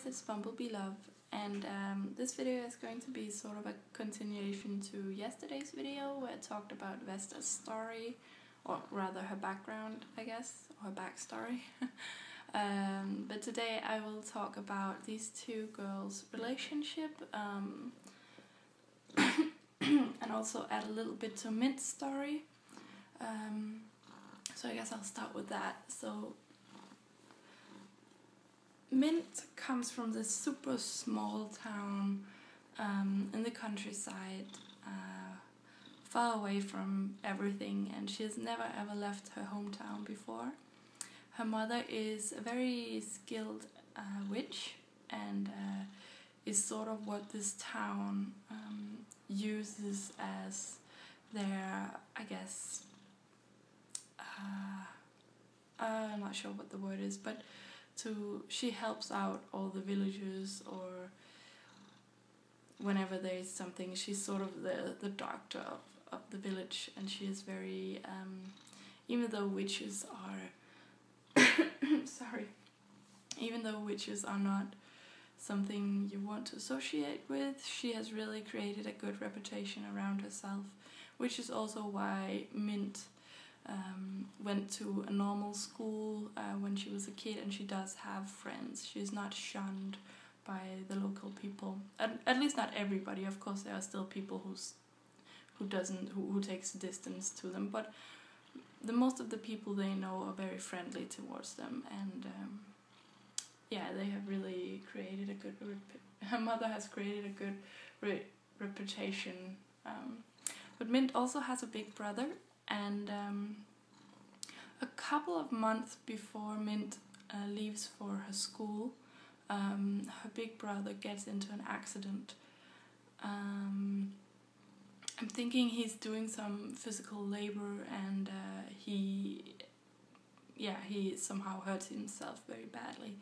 guys, it's Bumblebee Love, and this video is going to be sort of a continuation to yesterday's video where I talked about Vesta's story, or rather her background, I guess, or her backstory. But today I will talk about these two girls' relationship, and also add a little bit to Mint's story. So I guess I'll start with that. So Mint comes from this super small town in the countryside, far away from everything, and she has never ever left her hometown before. Her mother is a very skilled witch, and is sort of what this town uses as their, I guess, I'm not sure what the word is, but she helps out all the villagers, or whenever there is something, she's sort of the doctor of the village, and she is very, even though witches are, even though witches are not something you want to associate with, she has really created a good reputation around herself, which is also why Mint went to a normal school when she was a kid, and she does have friends. She's not shunned by the local people. At least not everybody. Of course, there are still people who takes distance to them, but the most of the people they know are very friendly towards them, and yeah, they have really created a good. Her mother has created a good reputation. But Mint also has a big brother. And a couple of months before Mint leaves for her school, her big brother gets into an accident. I'm thinking he's doing some physical labor, and he somehow hurts himself very badly.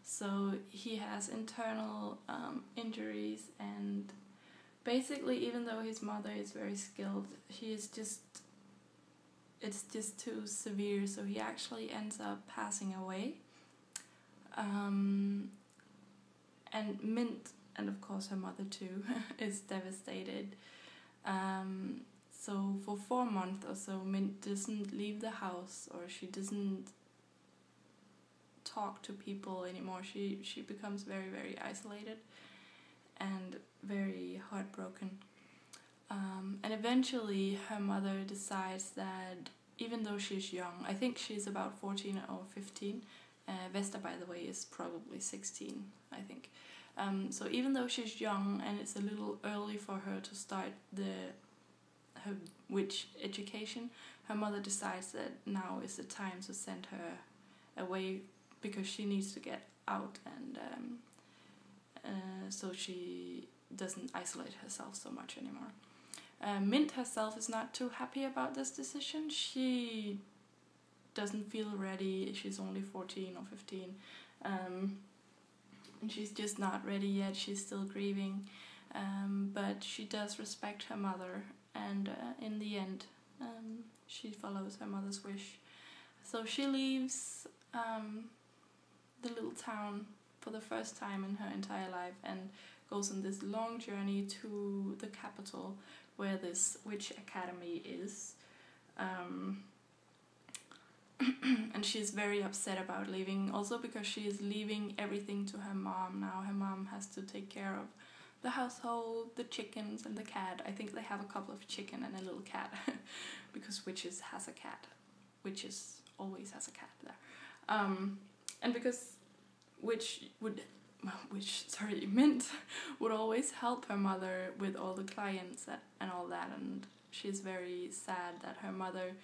So he has internal injuries, and basically, even though his mother is very skilled, it's just too severe, so he actually ends up passing away. And Mint, and of course her mother too, is devastated. So for 4 months or so, Mint doesn't leave the house, or she doesn't talk to people anymore. She becomes very, very isolated and very heartbroken. And eventually her mother decides that, even though she's young, I think she's about 14 or 15, Vesta, by the way, is probably 16, I think. So even though she's young and it's a little early for her to start her witch education, her mother decides that now is the time to send her away, because she needs to get out, and so she doesn't isolate herself so much anymore. Mint herself is not too happy about this decision. She doesn't feel ready. She's only 14 or 15, and she's just not ready yet. She's still grieving, but she does respect her mother, and in the end she follows her mother's wish. So she leaves the little town for the first time in her entire life, and goes on this long journey to the capital, where this witch academy is. And she's very upset about leaving, also because she is leaving everything to her mom now. Her mom has to take care of the household, the chickens, and the cat. I think they have a couple of chicken and a little cat, because witches has a cat. Witches always has a cat there. And because Mint would always help her mother with all the clients and all that, and she's very sad that her mother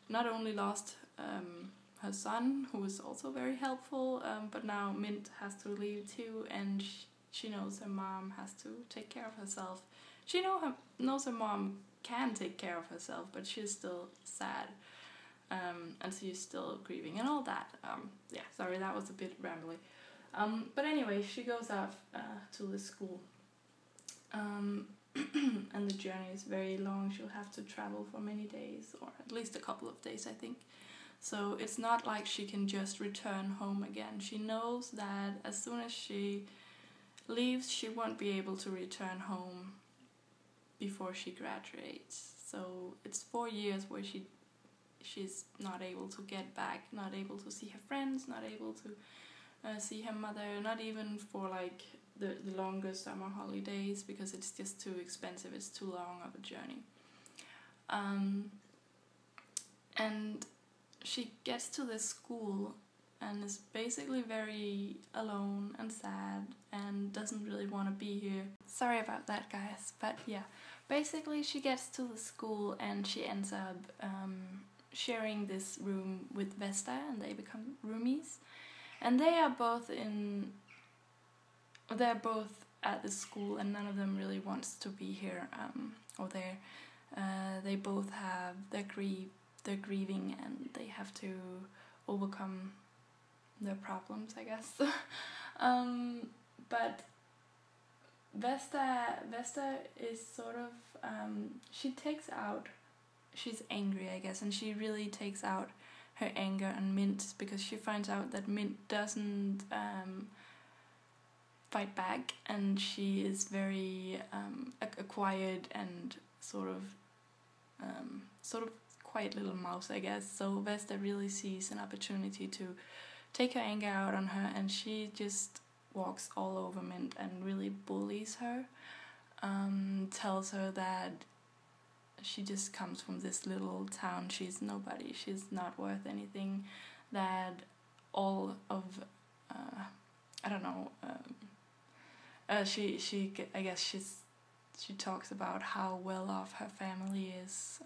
not only lost her son, who was also very helpful, but now Mint has to leave too, and she knows her mom has to take care of herself. She knows her mom can take care of herself, but she's still sad, and she's still grieving and all that. Yeah, sorry, that was a bit rambly. But anyway, she goes out to the school, and the journey is very long. She'll have to travel for many days, or at least a couple of days, I think. So it's not like she can just return home again. She knows that as soon as she leaves, she won't be able to return home before she graduates. So it's 4 years where she's not able to get back, not able to see her friends, not able to see her mother, not even for like the longer summer holidays, because it's just too expensive, it's too long of a journey. And she gets to this school and is basically very alone and sad and doesn't really want to be here. Sorry about that, guys, but yeah. Basically, she gets to the school and she ends up sharing this room with Vesta, and they become roomies. And they're both at the school, and none of them really wants to be here or there. They both have they're grieving, and they have to overcome their problems, I guess. But Vesta is sort of she's angry, I guess, and she really takes out her anger on Mint, because she finds out that Mint doesn't fight back, and she is very a quiet and sort of quiet little mouse, I guess. So Vesta really sees an opportunity to take her anger out on her, and she just walks all over Mint and really bullies her, tells her that she just comes from this little town, she's nobody, she's not worth anything, that all of I don't know, she talks about how well off her family is,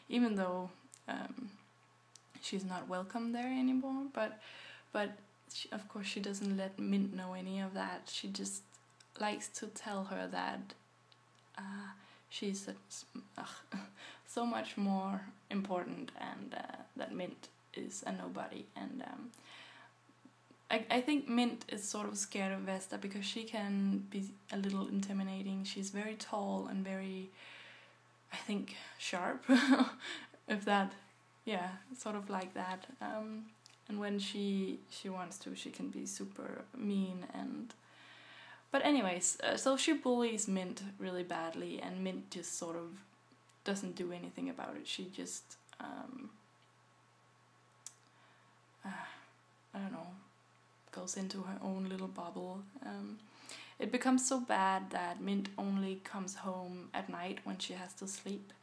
even though she's not welcome there anymore, but she, of course she doesn't let Mint know any of that. She just likes to tell her that she's so much more important, and that Mint is a nobody. And I think Mint is sort of scared of Vesta because she can be a little intimidating. She's very tall and very, I think, sharp, if that, yeah, sort of like that. And when she wants to, she can be super mean. But anyways, so she bullies Mint really badly, and Mint just sort of doesn't do anything about it. She just, I don't know, goes into her own little bubble. It becomes so bad that Mint only comes home at night when she has to sleep.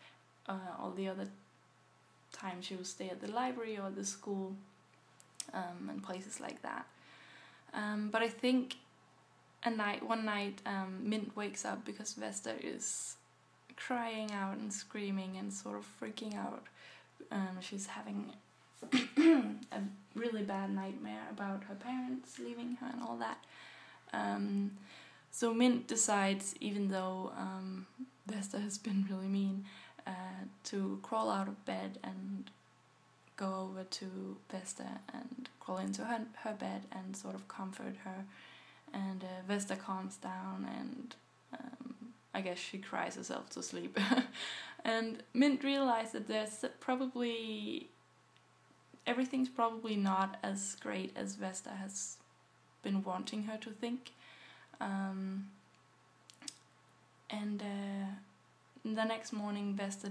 All the other time she will stay at the library or the school, and places like that. But I think one night Mint wakes up because Vesta is crying out and screaming and sort of freaking out. She's having a really bad nightmare about her parents leaving her and all that. So Mint decides, even though Vesta has been really mean, to crawl out of bed and go over to Vesta and crawl into her bed and sort of comfort her. And Vesta calms down, and I guess she cries herself to sleep. And Mint realized that everything's probably not as great as Vesta has been wanting her to think. And the next morning, Vesta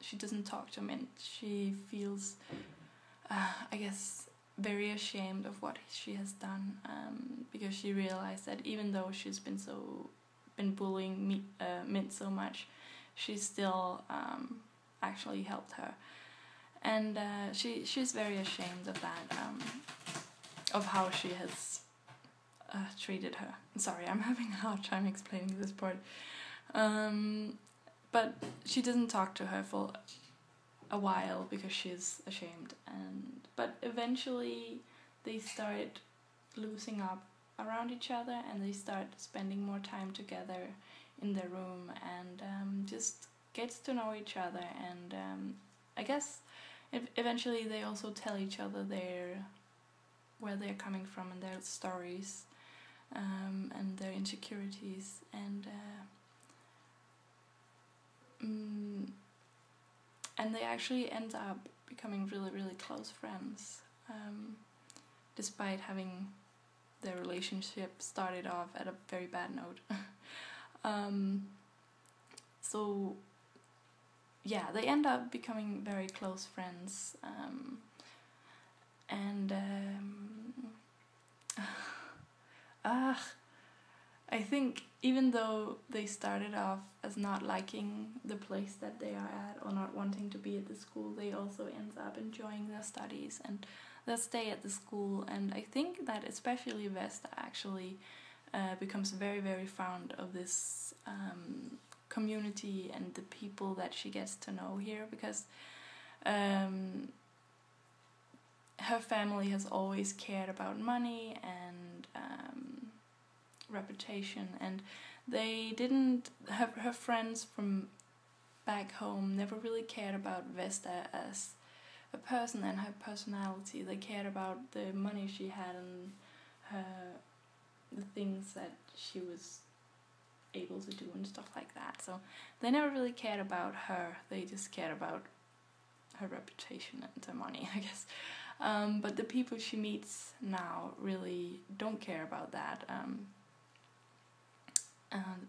she doesn't talk to Mint. She feels, I guess, very ashamed of what she has done, because she realized that even though she's been bullying Mint so much, she still actually helped her. And she's very ashamed of that, of how she has treated her. Sorry, I'm having a hard time explaining this part. But she doesn't talk to her for a while because she's ashamed. But eventually they start loosening up around each other, and they start spending more time together in their room, and just gets to know each other. And I guess eventually they also tell each other where they're coming from and their stories, and their insecurities, and they actually end up becoming really, really close friends, despite having their relationship started off at a very bad note. So yeah, they end up becoming very close friends, and I think even though they started off as not liking the place that they are at or not wanting to be at the school, they also end up enjoying their studies and their stay at the school. And I think that especially Vesta actually becomes very, very fond of this community and the people that she gets to know here, because her family has always cared about money and reputation, and they didn't have her friends from back home never really cared about Vesta as a person and her personality. They cared about the money she had and the things that she was able to do and stuff like that. So they never really cared about her. They just cared about her reputation and her money, I guess. But the people she meets now really don't care about that.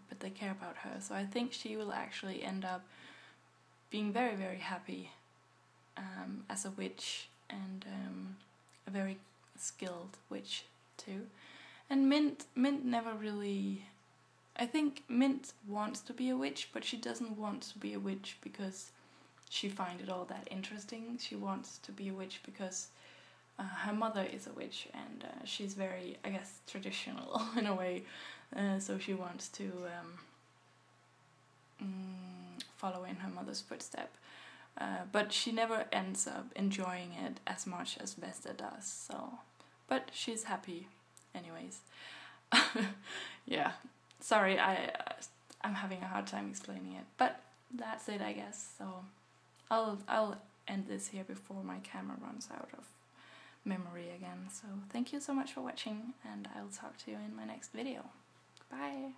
But they care about her. So I think she will actually end up being very, very happy as a witch, and a very skilled witch too. And Mint never really... I think Mint wants to be a witch, but she doesn't want to be a witch because she finds it all that interesting. She wants to be a witch because her mother is a witch, and she's very, I guess, traditional in a way. So she wants to follow in her mother's footsteps. But she never ends up enjoying it as much as Vesta does. So, but she's happy anyways. Yeah. Sorry, I'm having a hard time explaining it, but that's it, I guess. So I'll end this here before my camera runs out of memory again. So thank you so much for watching, and I'll talk to you in my next video. Bye.